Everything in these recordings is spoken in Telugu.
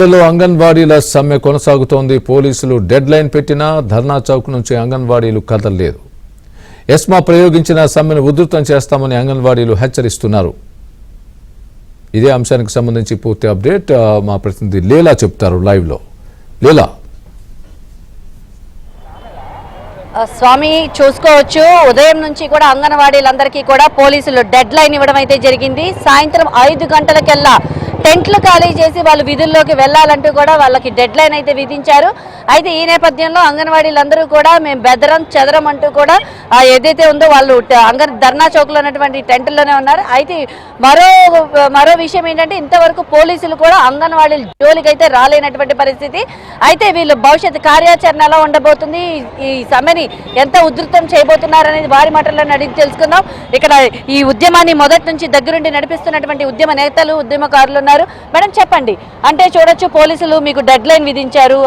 అంగన్వాడీల సమ్మె కొనసాగుతోంది. పోలీసులు డెడ్ లైన్ పెట్టినా ధర్నా చౌక్ నుంచి అంగన్వాడీలు కదలలేదు. ఎస్మా ప్రయోగించిన సమ్మెను ఉధృతం చేస్తామని అంగన్వాడీలు హెచ్చరిస్తున్నారు. ఇదే అంశానికి సంబంధించి పూర్తి అప్డేట్ మా ప్రతినిధి లీలా చెప్తారు లైవ్ లో. లీలా, స్వామి చూసుకోవచ్చు, ఉదయం నుంచి కూడా అంగన్వాడీలందరికీ కూడా పోలీసులు డెడ్ లైన్ ఇవ్వడం అయితే జరిగింది. సాయంత్రం 5 గంటలకెల్లా టెంట్లు ఖాళీ చేసి వాళ్ళు విధుల్లోకి వెళ్లాలంటూ కూడా వాళ్ళకి డెడ్ లైన్ అయితే విధించారు. అయితే ఈ నేపథ్యంలో అంగన్వాడీలందరూ కూడా మేము బెదరం చెదరం అంటూ కూడా ఏదైతే ఉందో వాళ్ళు ధర్నా చౌక్లో ఉన్నటువంటి టెంట్లోనే ఉన్నారు. అయితే మరో విషయం ఏంటంటే ఇంతవరకు పోలీసులు కూడా అంగన్వాడీల జోలికైతే రాలేనటువంటి పరిస్థితి. అయితే వీళ్ళు భవిష్యత్ కార్యాచరణ ఎలా ఉండబోతుంది, ఈ సమ్మెని ఎంత ఉధృతం చేయబోతున్నారనేది వారి మాటల్లో అడిగి తెలుసుకుందాం. ఇక్కడ ఈ ఉద్యమాన్ని మొదటి నుంచి దగ్గరుండి నడిపిస్తున్నటువంటి ఉద్యమ నేతలు, ఉద్యమకారులు ఉన్నారు. మేడం చెప్పండి, అంటే చూడొచ్చు పోలీసులు మీకు డెడ్ లైన్ విధించారు,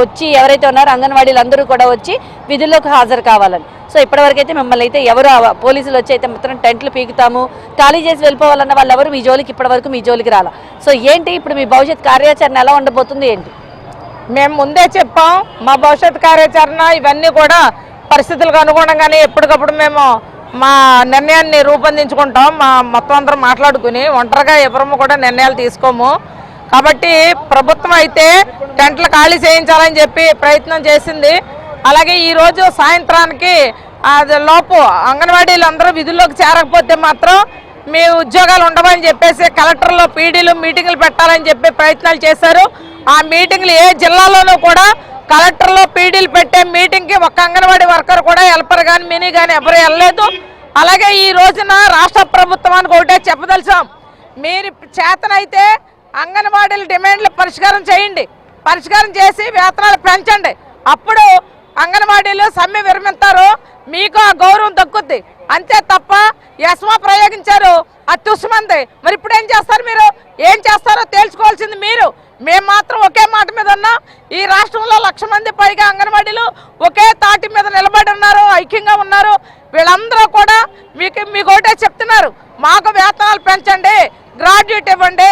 వచ్చి ఎవరైతే ఉన్నారో అంగన్వాడీలు అందరూ కూడా వచ్చి విధుల్లోకి హాజరు కావాలని. సో ఇప్పటివరకైతే మిమ్మల్ని అయితే ఎవరు పోలీసులు వచ్చి అయితే మొత్తం టెంట్లు పీకుతాము, ఖాళీ చేసి వెళ్ళిపోవాలన్న వాళ్ళు ఎవరు మీ జోలికి ఇప్పటివరకు మీ జోలికి రాలా. సో ఏంటి ఇప్పుడు మీ భవిష్యత్ కార్యాచరణ ఎలా ఉండబోతుంది ఏంటి? మేము ముందే చెప్పాం, మా భవిష్యత్ కార్యాచరణ ఇవన్నీ కూడా పరిస్థితులకు అనుగుణంగానే ఎప్పటికప్పుడు మేము మా నిర్ణయాన్ని రూపొందించుకుంటాం. మా మొత్తం అందరం మాట్లాడుకుని ఒంటరిగా ఎవరము కూడా నిర్ణయాలు తీసుకోము. కాబట్టి ప్రభుత్వం అయితే టెంట్లు ఖాళీ చేయించాలని చెప్పి ప్రయత్నం చేసింది. అలాగే ఈరోజు సాయంత్రానికి లోపు అంగన్వాడీలు అందరూ విధుల్లోకి చేరకపోతే మాత్రం మీ ఉద్యోగాలు ఉండవని చెప్పేసి కలెక్టర్లో పీడీలు మీటింగులు పెట్టాలని చెప్పి ప్రయత్నాలు చేశారు. ఆ మీటింగ్లు ఏ జిల్లాలోనూ కూడా కలెక్టర్లో పీడీలు పెట్టే మీటింగ్కి ఒక్క అంగన్వాడీ వర్కర్ కూడా హెల్పర్ కానీ మినీ కానీ ఎవరు వెళ్ళలేదు. అలాగే ఈ రోజున రాష్ట్ర ప్రభుత్వానికి ఒకటే చెప్పదలిచాం, మీరు చేతనైతే అంగన్వాడీల డిమాండ్లు పరిష్కారం చేయండి, పరిష్కారం చేసి వేతనాలు పెంచండి. అప్పుడు అంగన్వాడీలు సమ్మె విరమిస్తారు, మీకు ఆ గౌరవం దక్కుద్ది. అంతే తప్ప ఎస్మా ప్రయోగించారు అత్యుసమంది. మరి ఇప్పుడు ఏం చేస్తారు, మీరు ఏం చేస్తారో తేల్చుకోవాల్సింది మీరు. మేము మాత్రం ఒకే మాట మీద ఉన్నాం. ఈ రాష్ట్రంలో 1,00,000 మంది పైగా అంగన్వాడీలు ఒకే తాటి మీద నిలబడి ఉన్నారు, ఐక్యంగా ఉన్నారు. వీళ్ళందరూ కూడా మీకు ఒకటే చెప్తున్నారు, మాకు వేతనాలు పెంచండి, గ్రాడ్యుయేట్ ఇవ్వండి.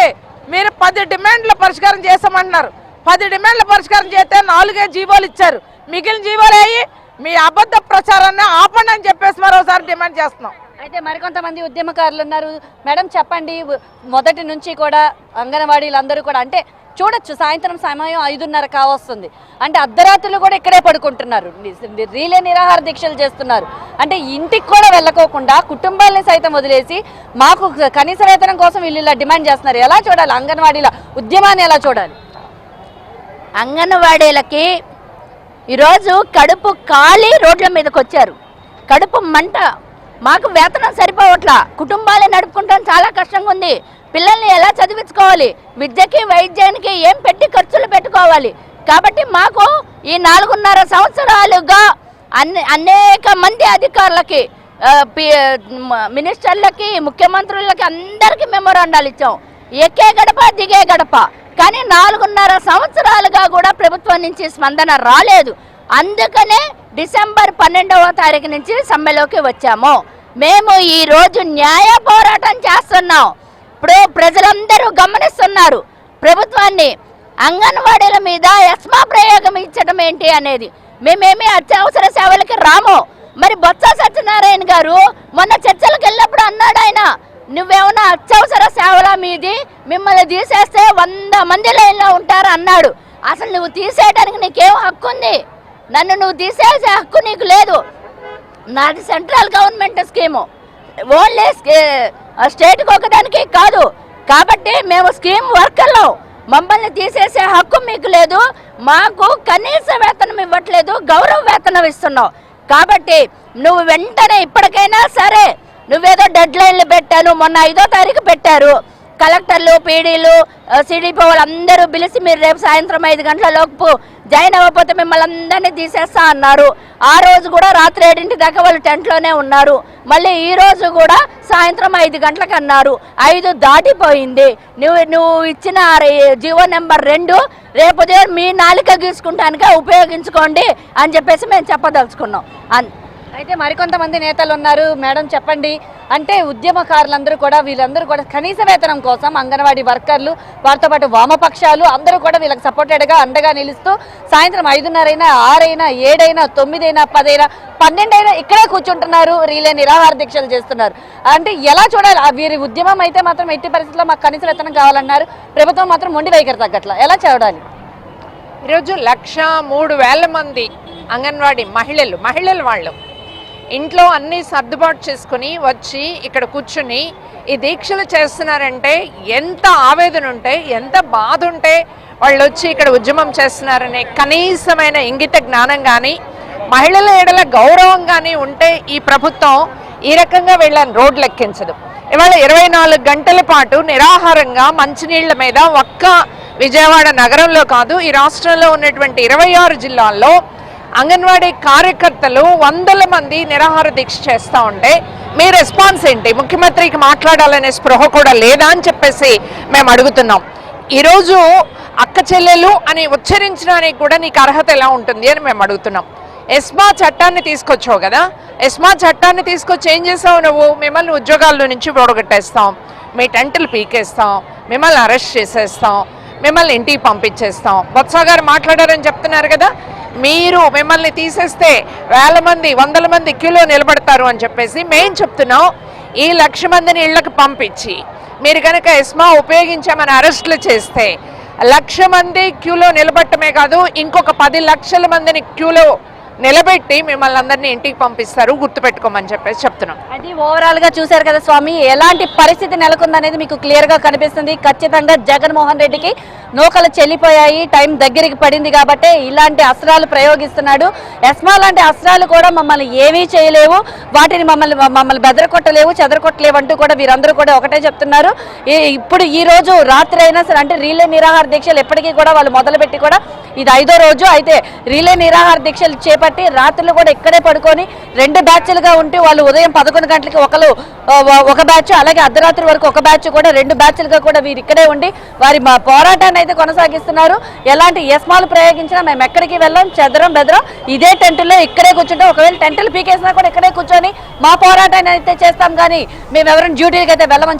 మీరు 10 డిమాండ్లు పరిష్కారం చేసామంటున్నారు. 10 డిమాండ్లు పరిష్కారం చేస్తే 4 జీవోలు ఇచ్చారు. మిగిలిన జీవోలు అయ్యి మీ అబద్ధ ప్రచారాన్ని ఆపండి అని చెప్పేసి మరోసారి డిమాండ్ చేస్తున్నాం. అయితే మరికొంతమంది ఉద్యమకారులు ఉన్నారు. మేడం చెప్పండి, మొదటి నుంచి కూడా అంగన్వాడీలందరూ కూడా అంటే చూడొచ్చు సాయంత్రం సమయం 5:30 కావస్తుంది, అంటే అర్ధరాత్రులు కూడా ఇక్కడే పడుకుంటున్నారు, రీలే నిరాహార దీక్షలు చేస్తున్నారు. అంటే ఇంటికి కూడా వెళ్ళకోకుండా కుటుంబాలని సైతం వదిలేసి మాకు కనీస వేతనం కోసం వీళ్ళు ఇలా డిమాండ్ చేస్తున్నారు. ఎలా చూడాలి అంగన్వాడీల ఉద్యమాన్ని, ఎలా చూడాలి? అంగన్వాడీలకి ఈరోజు కడుపు కాలి రోడ్ల మీదకి వచ్చారు, కడుపు మంట. మాకు వేతనం సరిపోవట్లా, కుటుంబాలు నడుపుకుంటాం చాలా కష్టంగా ఉంది. పిల్లల్ని ఎలా చదివించుకోవాలి, విద్యకి వైద్యానికి ఏం పెట్టి ఖర్చులు పెట్టుకోవాలి. కాబట్టి మాకు ఈ 4.5 సంవత్సరాలుగా అనేక మంది అధికారులకి, మినిస్టర్లకి, ముఖ్యమంత్రులకి అందరికీ మెమోరాండాలు ఇచ్చాం, ఎక్కే గడప దిగే గడప. కానీ 4.5 సంవత్సరాలుగా కూడా ప్రభుత్వం నుంచి స్పందన రాలేదు. అందుకనే డిసెంబర్ 12వ తారీఖు నుంచి సమ్మెలోకి వచ్చాము. మేము ఈరోజు న్యాయ పోరాటం చేస్తున్నాం. ఇప్పుడు ప్రజలందరూ గమనిస్తున్నారు ప్రభుత్వాన్ని. అంగన్వాడీల మీద ఎస్మా ప్రయోగం ఇచ్చడం ఏంటి అనేది. మేమేమి అత్యవసర సేవలకి రాము. మరి బొత్స సత్యనారాయణ గారు మొన్న చర్చలకు వెళ్ళినప్పుడు అన్నాడు, ఆయన నువ్వేమన్నా అత్యవసర సేవల మీది, మిమ్మల్ని తీసేస్తే 100 మంది లైన్లో ఉంటారు అన్నాడు. అసలు నువ్వు తీసేయడానికి నీకేం హక్కు ఉంది? నన్ను నువ్వు తీసేసే హక్కు నీకు లేదు. నాది సెంట్రల్ గవర్నమెంట్ స్కీము, ఓన్లీ స్టేట్కి ఒకదానికి కాదు. కాబట్టి మేము స్కీమ్ వర్కర్లు, మమ్మల్ని తీసేసే హక్కు మీకు లేదు. మాకు కనీస వేతనం ఇవ్వట్లేదు, గౌరవ వేతనం ఇస్తున్నావు. కాబట్టి నువ్వు వెంటనే ఇప్పటికైనా సరే, నువ్వేదో డెడ్ లైన్లు పెట్టాను, మొన్న 5వ తారీఖు పెట్టారు. కలెక్టర్లు, పీడీలు, సిడిపి వాళ్ళందరూ పిలిచి మీరు రేపు సాయంత్రం 5 గంటల లోపు జాయిన్ అవ్వకపోతే మిమ్మల్ని అందరినీ తీసేస్తా అన్నారు. ఆ రోజు కూడా రాత్రి 7 దాకా వాళ్ళు టెంట్లోనే ఉన్నారు. మళ్ళీ ఈ రోజు కూడా సాయంత్రం 5 గంటలకు అన్నారు. 5 దాటిపోయింది. నువ్వు ఇచ్చిన జీవో నెంబర్ 2 రేపు మీ నాలిక గీసుకుంటానికే ఉపయోగించుకోండి అని చెప్పేసి మేము చెప్పదలుచుకున్నాం. అయితే మరికొంతమంది నేతలు ఉన్నారు. మేడం చెప్పండి, అంటే ఉద్యమకారులందరూ కూడా వీళ్ళందరూ కూడా కనీస వేతనం కోసం అంగన్వాడీ వర్కర్లు, వారితో పాటు వామపక్షాలు అందరూ కూడా వీళ్ళకి సపోర్టెడ్గా అండగా నిలుస్తూ సాయంత్రం 5:30 అయినా 6 అయినా 7 అయినా 9 అయినా 10 అయినా 12 అయినా ఇక్కడే కూర్చుంటున్నారు, రీలే నిరాహార దీక్షలు చేస్తున్నారు. అంటే ఎలా చూడాలి? వీరి ఉద్యమం అయితే మాత్రం ఎట్టి పరిస్థితుల్లో మాకు కనీస వేతనం కావాలన్నారు, ప్రభుత్వం మాత్రం మొండి వైఖరి తగ్గట్ల. ఎలా చూడాలి? ఈరోజు 1,03,000 మంది అంగన్వాడీ మహిళలు వాళ్ళు ఇంట్లో అన్నీ సర్దుబాటు చేసుకుని వచ్చి ఇక్కడ కూర్చుని ఈ దీక్షలు చేస్తున్నారంటే ఎంత ఆవేదన ఉంటే, ఎంత బాధ ఉంటే వాళ్ళు వచ్చి ఇక్కడ ఉద్యమం చేస్తున్నారనే కనీసమైన ఇంగిత జ్ఞానం కానీ, మహిళల ఎడల గౌరవం కానీ ఉంటే ఈ ప్రభుత్వం ఈ రకంగా వీళ్ళని రోడ్లు ఎక్కించదు. ఇవాళ 24 గంటల పాటు నిరాహారంగా మంచినీళ్ల మీద ఒక్క విజయవాడ నగరంలో కాదు, ఈ రాష్ట్రంలో ఉన్నటువంటి 26 జిల్లాల్లో అంగన్వాడీ కార్యకర్తలు 100 మంది నిరాహార దీక్ష చేస్తూ ఉంటే మీ రెస్పాన్స్ ఏంటి? ముఖ్యమంత్రికి మాట్లాడాలనే స్పృహ కూడా లేదా అని చెప్పేసి మేము అడుగుతున్నాం. ఈరోజు అక్క చెల్లెలు అని ఉచ్చరించడానికి కూడా నీకు అర్హత ఎలా ఉంటుంది అని మేము అడుగుతున్నాం. ఎస్మా చట్టాన్ని తీసుకొచ్చావు కదా, ఎస్మా చట్టాన్ని తీసుకొచ్చి ఏం చేసావు నువ్వు? మిమ్మల్ని ఉద్యోగాల్లో నుంచి ఓడగొట్టేస్తాం, మీ టెంట్లు పీకేస్తాం, మిమ్మల్ని అరెస్ట్ చేసేస్తాం, మిమ్మల్ని ఇంటికి పంపించేస్తాం. బొత్స గారు మాట్లాడారని చెప్తున్నారు కదా, మిమ్మల్ని తీసేస్తే 1,000 మంది 100 మంది క్యూలో నిలబడతారు అని చెప్పేసి మేము చెప్తున్నాం. ఈ 1,00,000 మందిని ఇళ్లకు పంపించి మీరు కనుక ఎస్మా ఉపయోగించామని అరెస్టులు చేస్తే 1,00,000 మంది క్యూలో నిలబడటమే కాదు, ఇంకొక 10 లక్షల మందిని క్యూలో నిలబెట్టి మిమ్మల్ని అందరినీ ఇంటికి పంపిస్తారు, గుర్తుపెట్టుకోమని చెప్పేసి చెప్తున్నాం. అది ఓవరాల్ గా చూశారు కదా స్వామి, ఎలాంటి పరిస్థితి నెలకొందనేది మీకు క్లియర్ గా కనిపిస్తుంది. ఖచ్చితంగా జగన్మోహన్ రెడ్డికి నూకలు చెల్లిపోయాయి, టైం దగ్గరికి పడింది కాబట్టి ఇలాంటి అస్త్రాలు ప్రయోగిస్తున్నాడు. ఎస్మా లాంటి అస్త్రాలు కూడా మమ్మల్ని ఏమీ చేయలేవు, వాటిని మమ్మల్ని బెదరకొట్టలేవు, చెదరకొట్టలేవు అంటూ కూడా వీరందరూ కూడా ఒకటే చెప్తున్నారు. ఇప్పుడు ఈ రోజు రాత్రి అయినా సరే, అంటే రీలే నిరాహార దీక్షలు ఎప్పటికీ కూడా వాళ్ళు మొదలుపెట్టి కూడా ఇది 5వ రోజు. అయితే రీలే నిరాహార దీక్షలు చేపట్టి రాత్రులు కూడా ఇక్కడే పడుకొని 2 బ్యాచ్లుగా ఉంటూ వాళ్ళు ఉదయం 11 గంటలకి ఒక బ్యాచ్, అలాగే అర్ధరాత్రి వరకు ఒక బ్యాచ్ కూడా 2 బ్యాచ్లుగా కూడా వీరు ఇక్కడే ఉండి వారి పోరాటాన్ని అయితే కొనసాగిస్తున్నారు. ఎలాంటి ఎస్మాలు ప్రయోగించినా మేము ఎక్కడికి వెళ్ళాం, చెదరం బెదరం, ఇదే టెంట్లో ఇక్కడే కూర్చుంటాం. ఒకవేళ టెంట్లు పీకేసినా కూడా ఇక్కడే కూర్చొని మా పోరాటాన్ని అయితే చేస్తాం, కానీ మేము ఎవరైనా డ్యూటీకి అయితే వెళ్ళమని